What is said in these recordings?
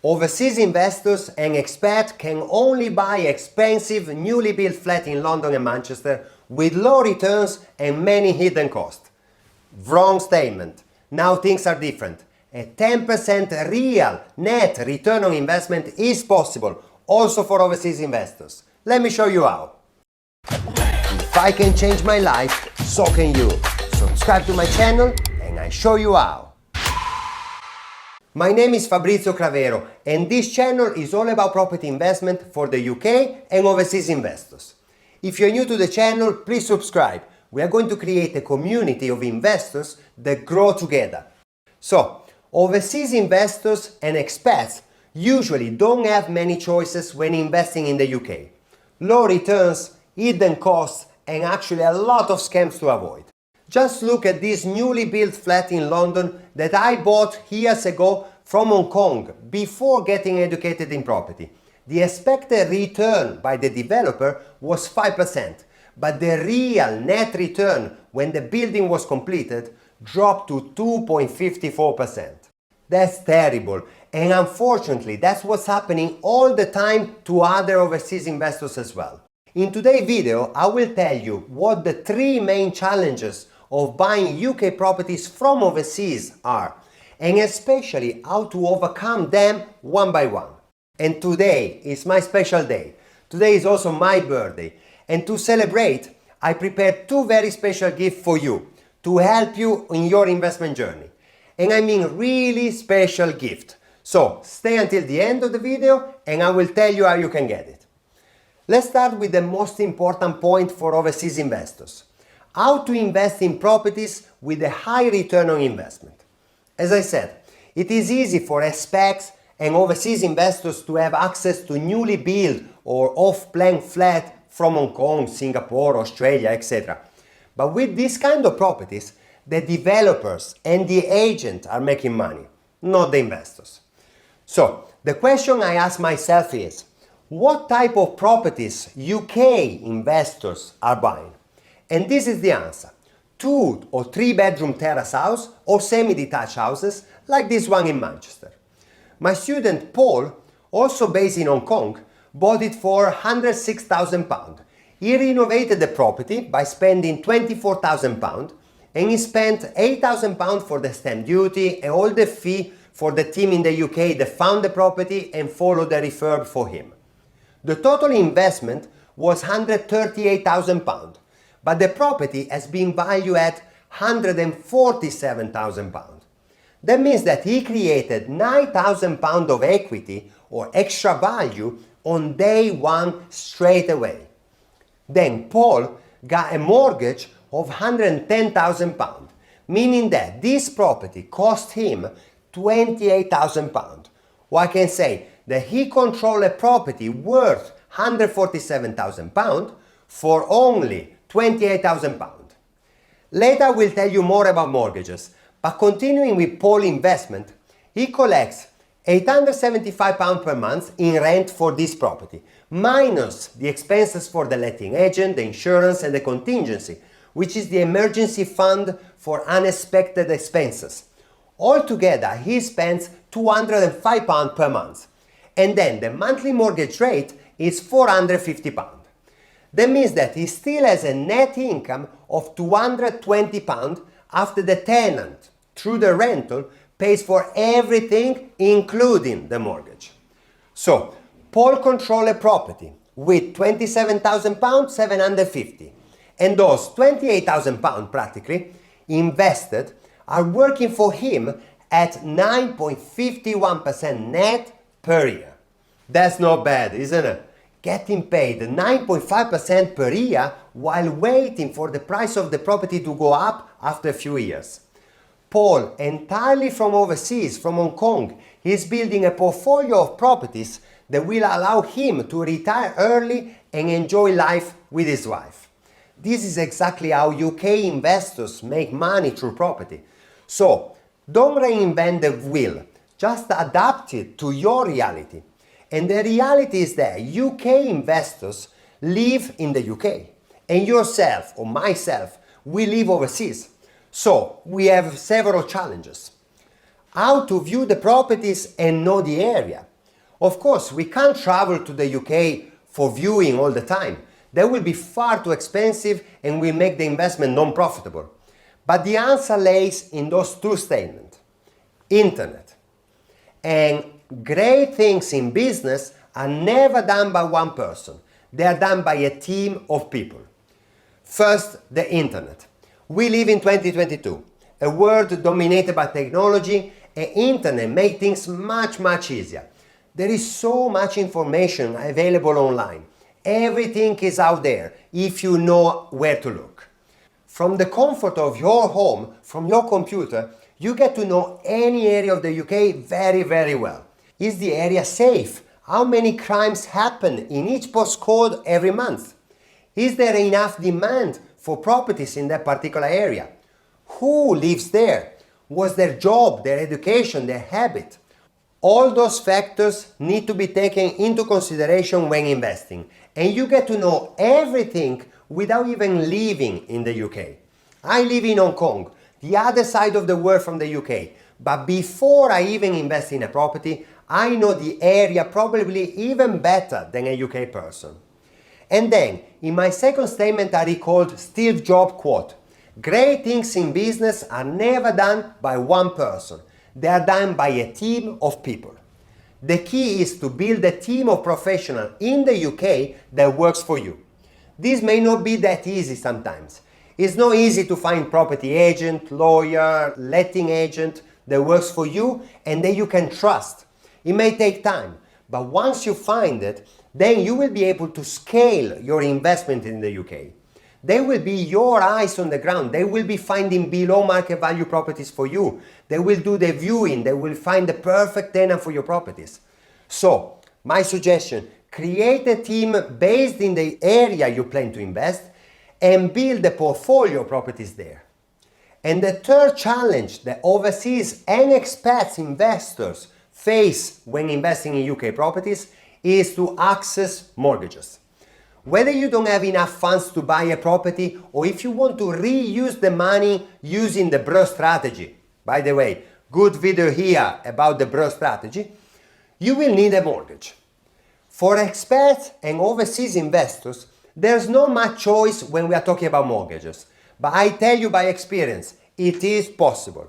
Overseas investors and expats can only buy expensive, newly built flats in London and Manchester with low returns and many hidden costs. Wrong statement. Now things are different. A 10% real net return on investment is possible, also for overseas investors. Let me show you how. If I can change my life, so can you. Subscribe to my channel and I show you how. My name is Fabrizio Cravero and this channel is all about property investment for the UK and overseas investors. If you're new to the channel, please subscribe. We are going to create a community of investors that grow together. So, overseas investors and expats usually don't have many choices when investing in the UK. Low returns, hidden costs, and actually a lot of scams to avoid. Just look at this newly built flat in London that I bought years ago from Hong Kong before getting educated in property. The expected return by the developer was 5%, but the real net return when the building was completed dropped to 2.54%. That's terrible, and unfortunately that's what's happening all the time to other overseas investors as well. In today's video, I will tell you what the 3 main challenges of buying UK properties from overseas are, and especially how to overcome them one by one. And today is my special day. Today is also my birthday, and to celebrate, I prepared 2 very special gifts for you to help you in your investment journey. And I mean really special gift. So stay until the end of the video and I will tell you how you can get it. Let's start with the most important point for overseas investors. How to invest in properties with a high return on investment. As I said, it is easy for expats and overseas investors to have access to newly built or off-plan flat from Hong Kong, Singapore, Australia, etc. But with this kind of properties, the developers and the agent are making money, not the investors. So, the question I ask myself is, what type of properties UK investors are buying? And this is the answer. 2 or 3 bedroom terrace house or semi-detached houses like this one in Manchester. My student Paul, also based in Hong Kong, bought it for £106,000. He renovated the property by spending £24,000 and he spent £8,000 for the stamp duty and all the fee for the team in the UK that found the property and followed the refurb for him. The total investment was £138,000, but the property has been valued at £147,000. That means that he created £9,000 of equity or extra value on day one straight away. Then Paul got a mortgage of £110,000, meaning that this property cost him £28,000. Or I can say that he controlled a property worth £147,000 for only £28,000. Later we'll tell you more about mortgages, but continuing with Paul's investment, he collects £875 per month in rent for this property, minus the expenses for the letting agent, the insurance and the contingency, which is the emergency fund for unexpected expenses. Altogether, he spends £205 per month. And then the monthly mortgage rate is £450. That means that he still has a net income of £220 after the tenant, through the rental, pays for everything, including the mortgage. So, Paul controls a property with £27,000, £750. And those £28,000 practically invested are working for him at 9.51% net per year. That's not bad, isn't it? Getting paid 9.5% per year while waiting for the price of the property to go up after a few years. Paul, entirely from overseas, from Hong Kong, is building a portfolio of properties that will allow him to retire early and enjoy life with his wife. This is exactly how UK investors make money through property. So, don't reinvent the wheel, just adapt it to your reality. And the reality is that UK investors live in the UK, and yourself or myself, we live overseas. So, we have several challenges. How to view the properties and know the area. Of course, we can't travel to the UK for viewing all the time. That will be far too expensive and will make the investment non-profitable. But the answer lays in those two statements. Internet. And great things in business are never done by one person. They are done by a team of people. First, the internet. We live in 2022, a world dominated by technology, and internet makes things much easier. There is so much information available online. Everything is out there if you know where to look. From the comfort of your home, from your computer, you get to know any area of the UK very well. Is the area safe? How many crimes happen in each postcode every month? Is there enough demand for properties in that particular area? Who lives there? What's their job, their education, their habit? All those factors need to be taken into consideration when investing, and you get to know everything without even living in the UK. I live in Hong Kong, the other side of the world from the UK, but before I even invest in a property, I know the area probably even better than a UK person. And then, in my second statement, I recalled Steve Jobs' quote, "Great things in business are never done by one person. They are done by a team of people." The key is to build a team of professionals in the UK that works for you. This may not be that easy sometimes. It's not easy to find property agent, lawyer, letting agent that works for you and that you can trust. It may take time, but once you find it, then you will be able to scale your investment in the UK. They will be your eyes on the ground. They will be finding below market value properties for you. They will do the viewing. They will find the perfect tenant for your properties. So, my suggestion, create a team based in the area you plan to invest and build a portfolio of properties there. And the third challenge that overseas and expats investors face when investing in UK properties is to access mortgages. Whether you don't have enough funds to buy a property or if you want to reuse the money using the BRRRR strategy, by the way, good video here about the BRRRR strategy, you will need a mortgage. For expats and overseas investors, there's not much choice when we are talking about mortgages. But I tell you by experience, it is possible.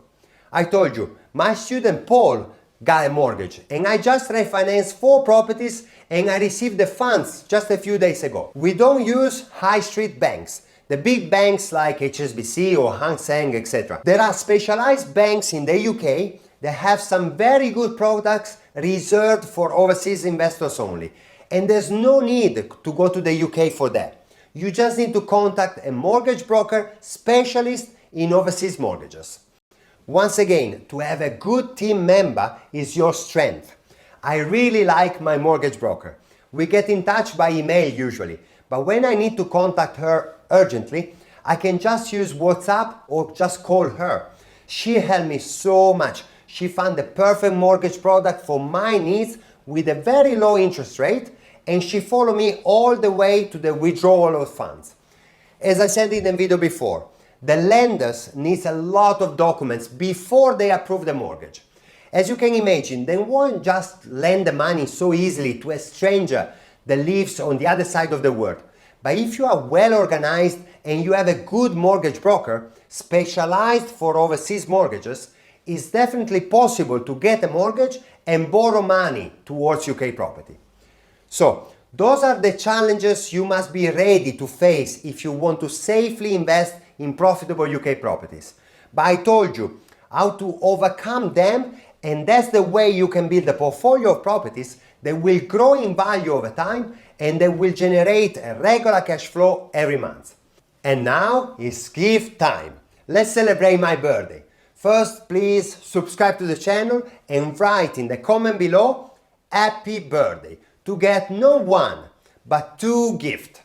I told you, my student Paul got a mortgage and I just refinanced 4 properties and I received the funds just a few days ago. We don't use high street banks, the big banks like HSBC or Hang Seng, etc. There are specialized banks in the UK that have some very good products reserved for overseas investors only. And there's no need to go to the UK for that. You just need to contact a mortgage broker specialist in overseas mortgages. Once again, to have a good team member is your strength. I really like my mortgage broker. We get in touch by email usually, but when I need to contact her urgently, I can just use WhatsApp or just call her. She helped me so much. She found the perfect mortgage product for my needs with a very low interest rate, and she followed me all the way to the withdrawal of funds. As I said in the video before, the lenders need a lot of documents before they approve the mortgage. As you can imagine, they won't just lend the money so easily to a stranger that lives on the other side of the world. But if you are well organized and you have a good mortgage broker specialized for overseas mortgages, it's definitely possible to get a mortgage and borrow money towards UK property. So, those are the challenges you must be ready to face if you want to safely invest in profitable UK properties. But I told you how to overcome them, and that's the way you can build a portfolio of properties that will grow in value over time and that will generate a regular cash flow every month. And now it's gift time. Let's celebrate my birthday. First, please subscribe to the channel and write in the comment below, happy birthday, to get not one, but 2 gifts.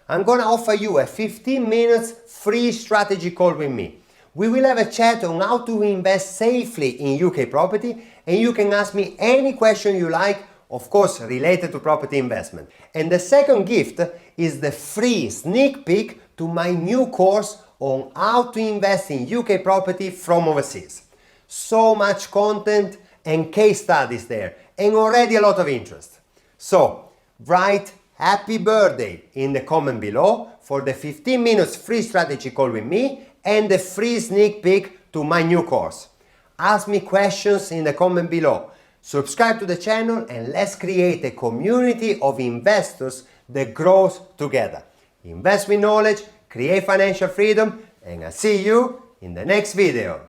I'm gonna offer you a 15 minutes free strategy call with me. We will have a chat on how to invest safely in UK property, and you can ask me any question you like, of course related to property investment. And the second gift is the free sneak peek to my new course on how to invest in UK property from overseas. So much content and case studies there, and already a lot of interest. So write happy birthday in the comment below for the 15 minutes free strategy call with me and the free sneak peek to my new course. Ask me questions in the comment below. Subscribe to the channel and let's create a community of investors that grows together. Invest with knowledge, create financial freedom, and I'll see you in the next video.